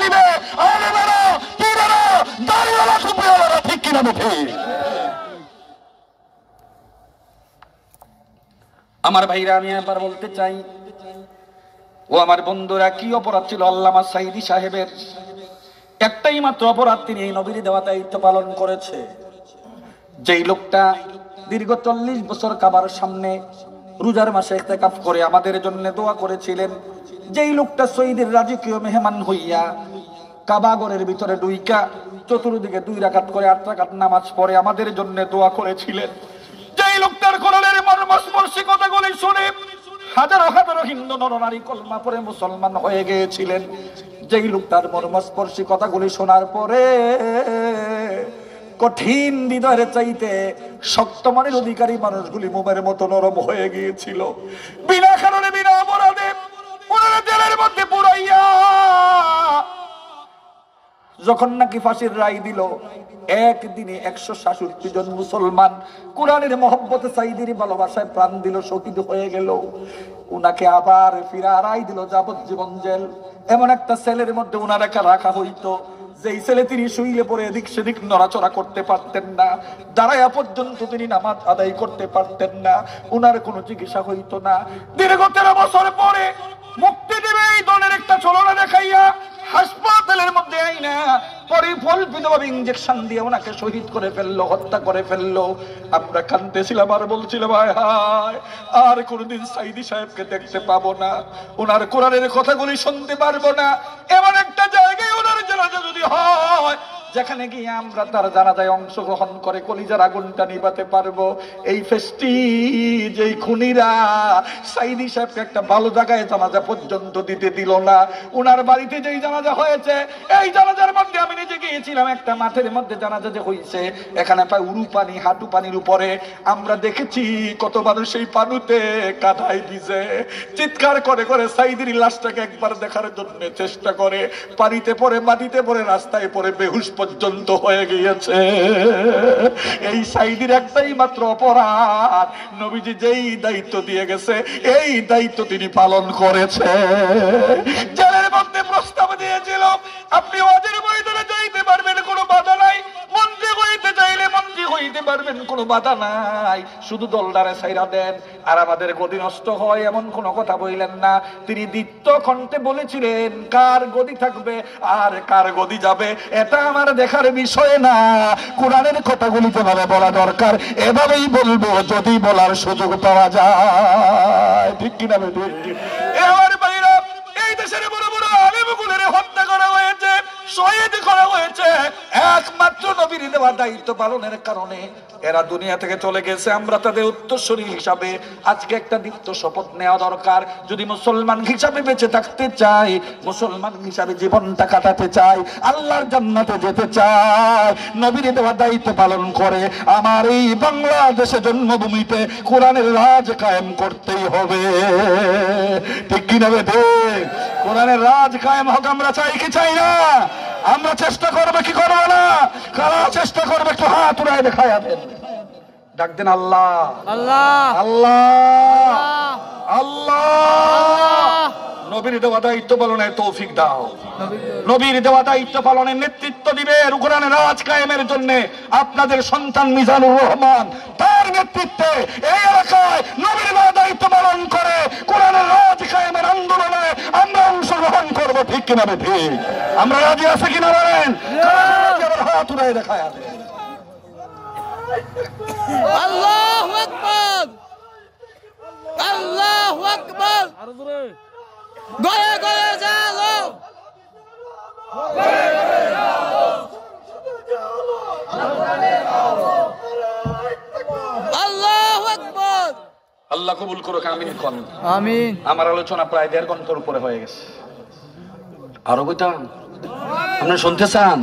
নিবে আলেমেরা, পীরেরা, দাড়িওয়ালা, টুপিওয়ালারা, ঠিক কিনা ঠিক? আমার ভাইরা, আমি একবার বলতে চাই, ও আমার বন্ধুরা, কি অপরাধ ছিল আল্লামা সাঈদী সাহেবের? একটাই মাত্র অপরাধ, তিনি এই নবীর দেওয়া দায়িত্ব পালন করেছে। যেই লোকটা দীর্ঘ 40 বছর কাবার সামনে রোজার মাসে ইতিকাফ করে আমাদের জন্য দোয়া করেছিলেন, যেই লোকটা শহীদের রাজকীয় মেহমান হইয়া কাবাগরের ভিতরে ঢুইকা চতুর্দিকে 2 রাকাত করে 8 রাকাত নামাজ পড়ে আমাদের জন্য দোয়া করেছিলেন, যেই লোকটার কোরআনের মর্মস্পর্শী কথাগুলি শুনে হাজারো হাজারো হিন্দু নরনারী কলমা পড়ে মুসলমান হয়ে গিয়েছিলেন, যেই লোকটার মর্মস্পর্শী কথাগুলি শোনার পরে কঠিন হৃদয়ের চাইতে শক্ত মনের অধিকারী মানুষগুলি মোমের মতো নরম হয়ে গিয়েছিল। বিনা কারণে, বিনা অপরাধে ওনারা জেলের মধ্যে পুরাইয়া যখন নাকি ফাঁসির রায় দিল, একদিনে 166 জন মুসলমান কোরআনের মহব্বতে সাঈদীর ভালোবাসায় প্রাণ দিল, শহীদ হয়ে গেল। উনাকে আবার ফিরা রায় দিল যাবজ্জীবন জেল। এমন একটা সেলের মধ্যে উনারাকে রাখা হইতো, যেই ছেলে তিনি শুইলে পরে এদিক সেদিক নড়াচড়া করতে পারতেন না, দাঁড়াইয়া পর্যন্ত তিনি নামাজ আদায় করতে পারতেন না, উনার কোনো চিকিৎসা হইতো না। দীর্ঘ 13 বছর পরে মুক্তি দেবে এই দলের একটা ছলনা দেখাইয়া হাসপাতালের মধ্যে আইনা পরিকল্পিতভাবে ইঞ্জেকশন দিয়ে ওনাকে শহীদ করে ফেললো, হত্যা করে ফেললো। আমরা কাঁদতেছিলাম আর বলছিলাম, হায় হায়, আর কোনোদিন সাঈদী সাহেবকে দেখতে পাবো না, ওনার কোরআনের কথাগুলি শুনতে পারবো না। এমন একটা জায়গায় ওনার জানাজা যদি হয়, যেখানে গিয়ে আমরা তার জানাজায় অংশগ্রহণ করে কলিজার আগুনটা নিভাতে পারবো। এই ফেস্টি যেই খুনিরা সাঈদী সাহেবকে একটা ভালো জায়গায় জানাজা পর্যন্ত দিতে দিল না। উনার বাড়িতে যেই জানাজা হয়েছে, এই জানাজার মধ্যে আমি নিজে গিয়েছিলাম, একটা মাঠের মধ্যে জানাজা যে হয়েছে, এখানে প্রায় উরু পানি, হাঁটু পানির উপরে আমরা দেখেছি কত মানুষ সেই পানুতে কাঁথায় ভিজে চিৎকার করে করে সাঈদীর লাশটাকে একবার দেখার জন্য চেষ্টা করে, পানিতে পড়ে, মাটিতে পড়ে, রাস্তায় পড়ে বেহুশ পর্যন্ত হয়ে গিয়েছে। এই সাঈদীর একটাই মাত্র অপরাধ, নবীজি যেই দায়িত্ব দিয়ে গেছে এই দায়িত্ব তিনি পালন করেছে। জেলের মধ্যে প্রস্তাব দিয়েছিল, আপনি ওয়াজের ময়দানে যাইতে পারবেন, কোনো বাধা নাই, মন্ত্রী হইতে চাইলে মন্ত্রী হইতে পারবেন, কোনো বাধা নাই, শুধু দলদারে ছাইরা দেন আর আমাদের গদি নষ্ট হয় এমন কোনো কথা বললেন না। তিনি দ্বিত্ব কণ্ঠে বলেছিলেন, কার গদি থাকবে আর কার গদি যাবে এটা আমার দেখার বিষয় না, কোরআনের কথাগুলি যেভাবে বলা দরকার এভাবেই বলবো, যদি বলার সুযোগ পাওয়া যায়, ঠিক কিনা? এবার বাইরা এই দেশের বড় বড় আলেমগুলোরে হত্যা করা হয়েছে, শহীদ করা হয়েছে একমাত্র নবীর দেওয়া দায়িত্ব পালনের কারণে। এরা দুনিয়া থেকে চলে গেছে, আমরা তাদের উত্তরসূরি হিসাবে আজকে একটা দীপ্ত শপথ নেওয়া দরকার। যদি মুসলমান হিসাবে বেঁচে থাকতে চাই, মুসলমান হিসাবে জীবনটা কাটাতে চাই, আল্লাহর জান্নাতে যেতে চাই, নবীর দেওয়া দায়িত্ব পালন করে আমার এই বাংলাদেশে জন্মভূমিতে কোরআনের রাজ কায়েম করতেই হবে, ঠিক কিনা? ঠিক, কোরআনের রাজ কায়েম হোক আমরা চাই কি চাই না? আমরা চেষ্টা করবো কি করবো না? কারা চেষ্টা করবে একটু হাত উড়ায় দেখায় দেন, ডাক দেন আল্লাহ আল্লাহ আল্লাহ আল্লাহ। নবীর দেওয়া দায়িত্ব পালনের তৌফিক দাও, নবীর দেওয়া দায়িত্ব পালনের নেতৃত্ব দিবে কোরআনের রাজ কায়েমের জন্য আপনাদের সন্তান মিজানুর রহমান, তার নেতৃত্বে এই এলাকায় নবীর দেওয়া দায়িত্ব পালন করে কোরআনের রাজ কায়েমের আন্দোলনে আমরা অংশগ্রহণ করব, ঠিক কিনা? ঠিক, আমরা রাজি আছে কিনা বলেন? হাত উড়ায় দেখায় দেন। আল্লাহু আকবার, আল্লাহু আকবার, গয়ে গয়ে যাও, গয়ে গয়ে যাও, আল্লাহু আকবার। আল্লাহ কবুল করুক, আমিন কোন আমিন। আমার আলোচনা প্রায় 1.5 ঘন্টার উপরে হয়ে গেছে, আরো কইতাম, আপনারা শুনতে চান?